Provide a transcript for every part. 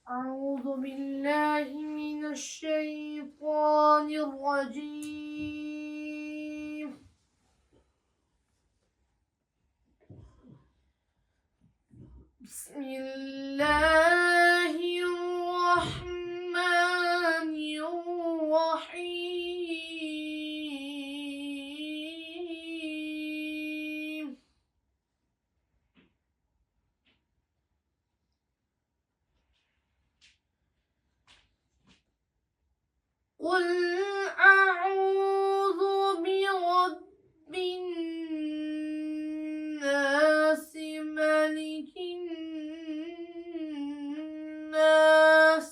أعوذ بالله من الشيطان الرجيم. بسم الله الرحمن الرحيم. قل أعوذ برب الناس ملك الناس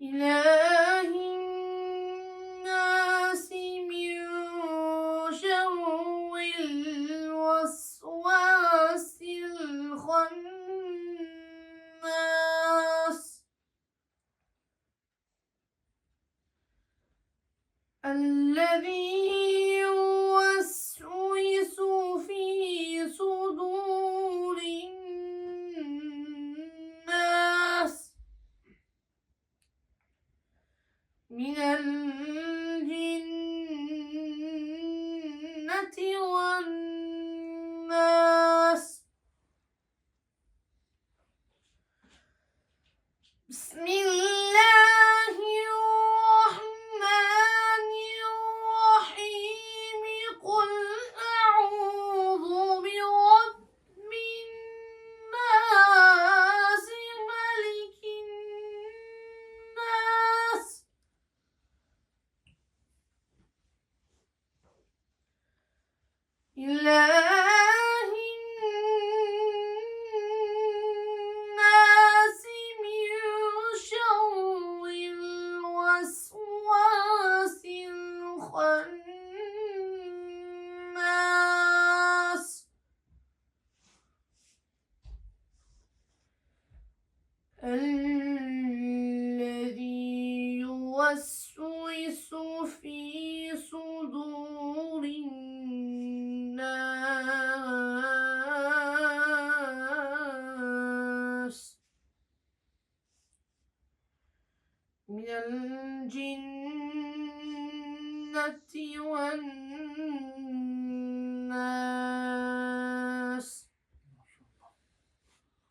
إله الناس من شر الوسواس الخناس الذي يوسوس في صدور الناس من الجنة والناس. بسم الله الرحمن الرحيم. قل أعوذ برب الناس ملك الناس إله الناس من شر الوسواس الخناس الذي يوسوس في صدور الناس من الجنة والناس.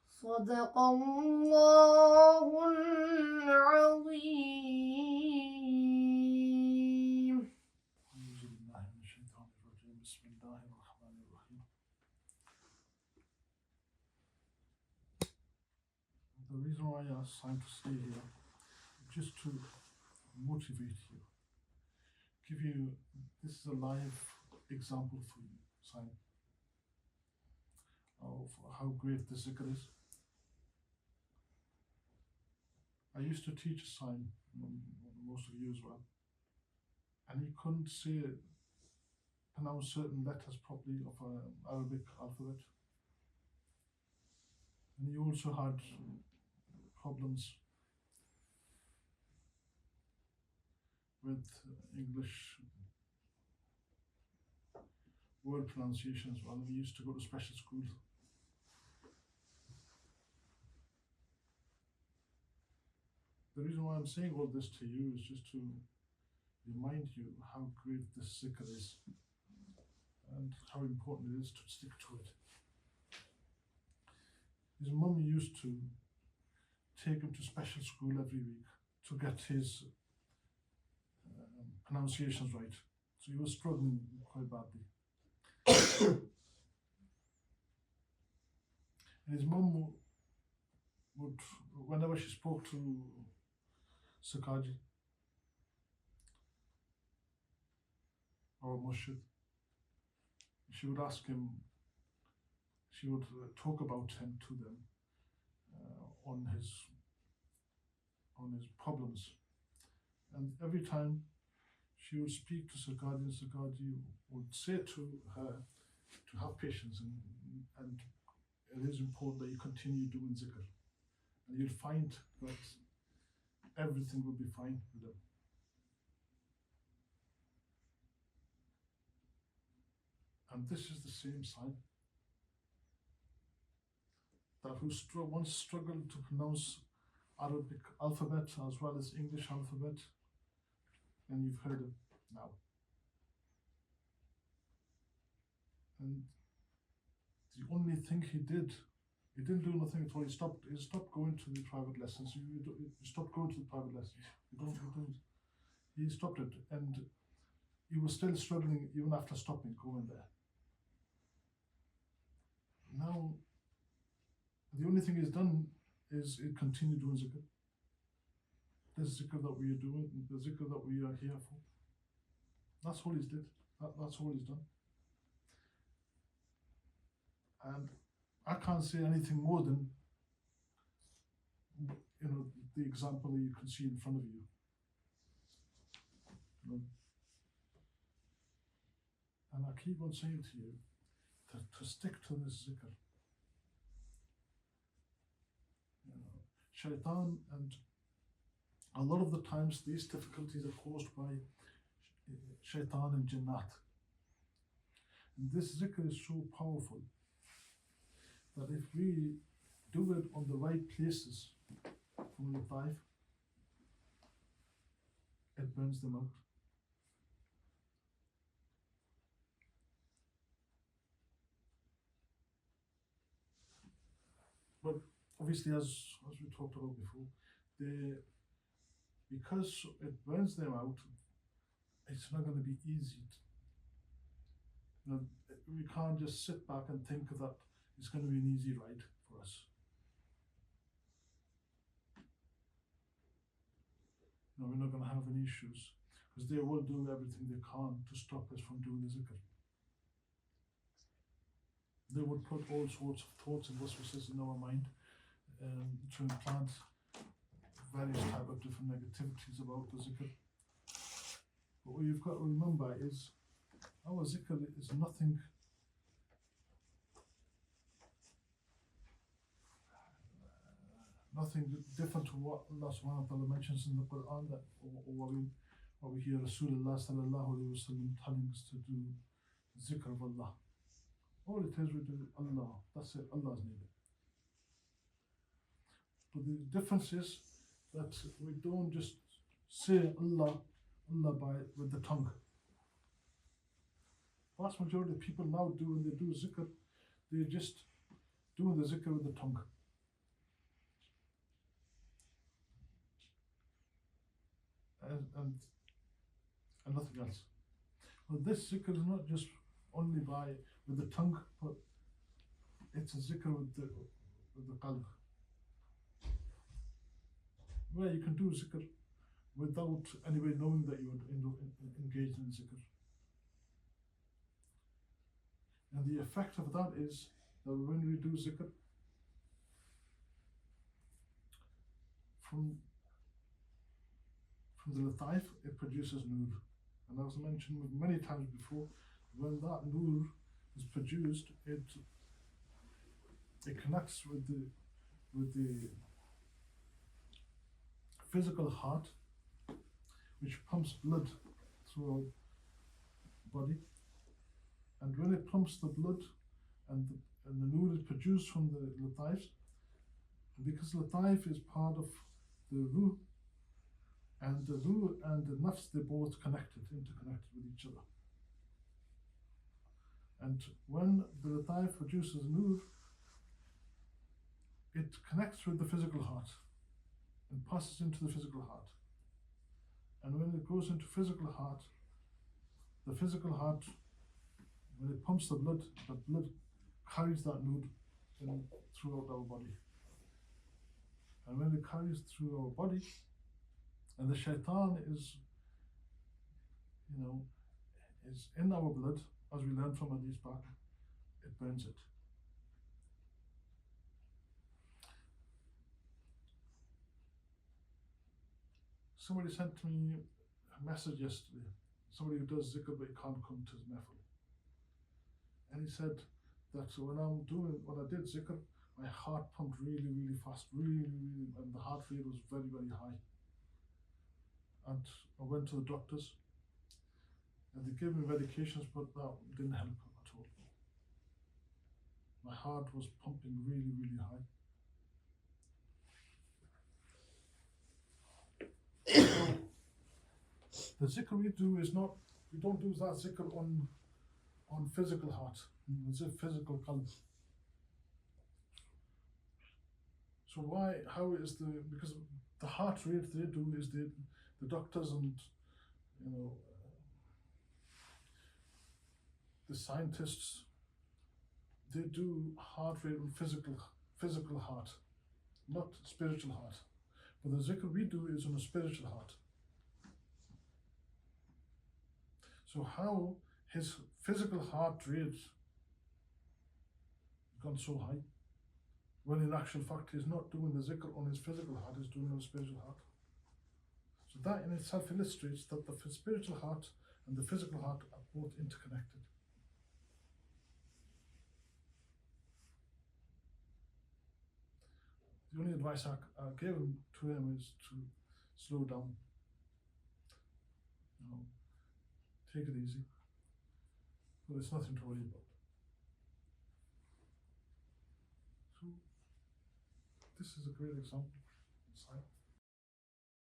صدق الله العظيم. أعوذ بالله من الشيطان الرجيم. بسم الله الرحمن الرحيم. The reason why I asked Simon to stay here just to motivate you, give you, this is a live example for you, Simon, of how great the zikr is. I used to teach Simon, most of you as well, and he couldn't pronounce certain letters properly of an Arabic alphabet. And he also had problems with English word pronunciation as well. And he used to go to special school. The reason why I'm saying all this to you is just to remind you how great this zikr is and how important it is to stick to it. His mum used to take him to special school every week to get his pronunciations right. So he was struggling quite badly. And his mum would, whenever she spoke to Sakaji or Murshid, she would ask him, she would talk about him to them on his problems. And every time she would speak to Sakaji, and Sakaji would say to her to have patience and it is important that you continue doing zikr. And you'll find that everything will be fine with them. And this is the same sign. that who once struggled to pronounce Arabic alphabet as well as English alphabet, and you've heard it now. And the only thing he didn't do nothing at all. He stopped going to the private lessons. He stopped going to the private lessons. He stopped it, and he was still struggling even after stopping going there. Now, the only thing he's done is continue doing zikr. The zikr that we are doing, the zikr that we are here for. That's all he's did. That's all he's done. And I can't say anything more than, the example that you can see in front of you. And I keep on saying to you to stick to this zikr. Shaitan, and a lot of the times these difficulties are caused by shaitan and jinnat. And this zikr is so powerful that if we do it on the right places from the five, it burns them out. But obviously, as we talked about before, because it burns them out, it's not going to be easy. We can't just sit back and think that it's going to be an easy ride for us. We're not going to have any issues, because they will do everything they can to stop us from doing the zikr. They would put all sorts of thoughts and waswases in our mind, to implant various type of different negativities about the zikr. But what you've got to remember is our zikr is nothing different to what Allah subhanahu wa ta'ala mentions in the Quran, that or what we hear Rasulullah sallallahu alayhi wa sallam telling us to do zikr of Allah. All it is, we do Allah. That's it, Allah's name. But the difference is that we don't just say Allah with the tongue. Vast majority of people now do, when they do zikr, they're just doing the zikr with the tongue. And nothing else. Well, this zikr is not just only with the tongue, but it's a zikr with the qalb, where you can do zikr without anybody knowing that you are engaged in zikr. And the effect of that is that when we do zikr, from the lataif, it produces nur. And as I mentioned many times before, when that nur is produced, it connects with the physical heart, which pumps blood through our body. And when it pumps the blood and the nur is produced from the lataif, because lataif is part of the ruh, and the ruh and the nafs, they're both interconnected with each other. And when the lataif produces nur, it connects with the physical heart and passes into the physical heart. And when it goes into physical heart, the physical heart, when it pumps the blood carries that nur throughout our body. And when it carries through our body, and the shaitan is in our blood, as we learned from Hadith back, it burns it. Somebody sent me a message yesterday, somebody who does zikr but he can't come to his mehfil. And he said that when I did zikr, my heart pumped really, really fast, really, and the heart rate was very, very high. And I went to the doctors, and they gave me medications, but that didn't help at all. My heart was pumping really, really high. The zikr we do is not, we don't do that zikr on physical heart, as if physical qalb. So why, how is because the heart rate they do is the doctors and, you know, the scientists, they do heart rate on physical heart, not spiritual heart. But the zikr we do is on a spiritual heart. So how his physical heart rate gone so high, when in actual fact he's not doing the zikr on his physical heart, he's doing it on his spiritual heart. So that in itself illustrates that the spiritual heart and the physical heart are both interconnected. The only advice I gave him to him is to slow down. You know, take it easy. But it's nothing to worry about. So this is a great example.